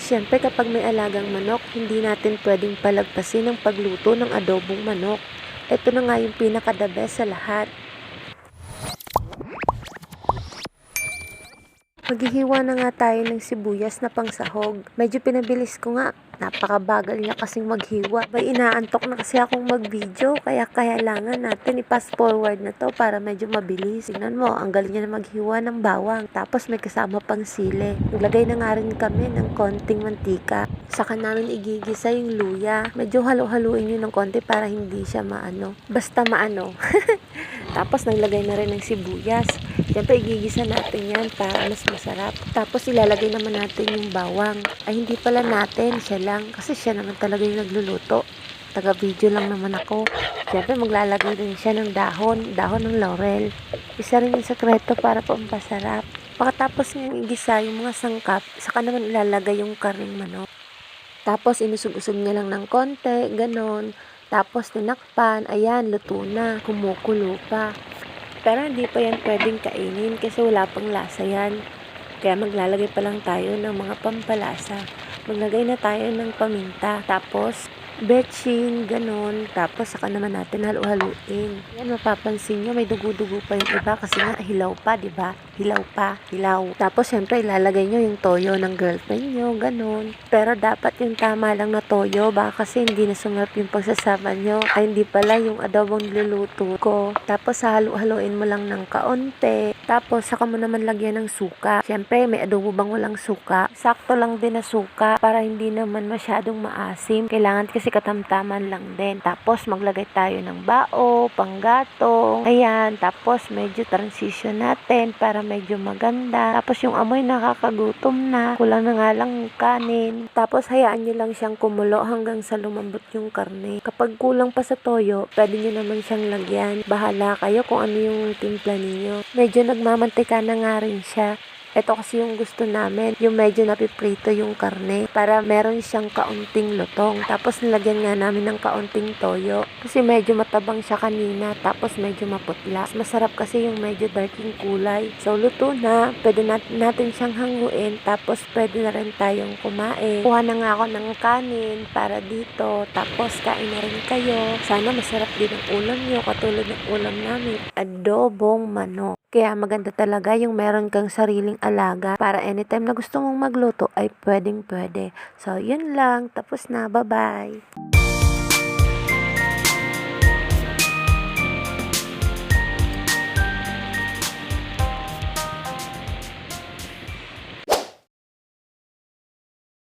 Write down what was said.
syempre kapag may alagang manok, hindi natin pwedeng palagpasin ang pagluto ng adobong manok. Ito na nga yung pinaka-the best sa lahat. Maghihiwa na nga tayo ng sibuyas na pangsahog. Medyo pinabilis ko nga. Napakabagal niya kasing maghiwa. Bay, inaantok na kasi akong mag-video. Kaya kailangan natin i-fast forward na to para medyo mabilis. Tingnan mo, ang galing niya na maghiwa ng bawang. Tapos may kasama pang sili. Naglagay na nga rin kami ng konting mantika. Saka namin igigisa yung luya. Medyo halo-haluin nyo ng konti para hindi siya maano. Basta maano. Tapos naglagay na rin ng sibuyas. Siyempre igigisa natin yan para mas masarap. Tapos ilalagay naman natin yung bawang. Ay hindi pala natin, siya lang. Kasi siya naman talaga yung nagluluto. Taga-video lang naman ako. Siyempre maglalagay rin siya ng dahon ng laurel. Isa rin yung sekreto para pampasarap. Pagkatapos niyang igisa yung mga sangkap, saka naman ilalagay yung karning manok. Tapos inusog-usog niya lang ng konti, ganon. Tapos tinakpan, ayan, luto na, kumukulo pa. Pero hindi pa yan pwedeng kainin kasi wala pang lasa yan. Kaya maglalagay pa lang tayo ng mga pampalasa. Maglagay na tayo ng paminta. Tapos betchin, ganon. Tapos saka naman natin halu-haluin. Yan, mapapansin nyo, may dugo-dugo pa yung iba kasi nga hilaw pa, diba? Hilaw pa, hilaw. Tapos syempre ilalagay nyo yung toyo ng girlfriend nyo, ganon. Pero dapat yung tama lang na toyo, baka kasi hindi na sumarap yung pagsasama nyo. Ay hindi pala yung adobong niluluto ko. Tapos halu-haluin mo lang ng kaunti. Tapos saka mo naman lagyan ng suka. Syempre may adobo bang walang suka? Sakto lang din na suka para hindi naman masyadong maasim. Kailangan kasi katamtaman lang din. Tapos maglagay tayo ng bao, panggatong. Ayan, tapos medyo transition natin para medyo maganda. Tapos yung amoy nakakagutom na. Kulang na nga lang kanin. Tapos hayaan nyo lang siyang kumulo hanggang sa lumambot yung karne. Kapag kulang pa sa toyo, pwede nyo naman siyang lagyan. Bahala kayo kung ano yung timpla ninyo. Medyo nagmamantika na nga rin siya. Ito kasi yung gusto namin, yung medyo napiprito yung karne para meron siyang kaunting lutong. Tapos nilagyan nga namin ng kaunting toyo kasi medyo matabang siya kanina tapos medyo maputla. Masarap kasi yung medyo dark yung kulay. So luto na, pwede natin siyang hanguin tapos pwede na rin tayong kumain. Kuha na nga ako ng kanin para dito tapos kain na rin kayo. Sana masarap din ang ulam nyo katulad ng ulam namin, adobong manok. Kaya maganda talaga yung meron kang sariling alaga para anytime na gusto mong magluto ay pwedeng pwede. So, yun lang. Tapos na. Bye-bye.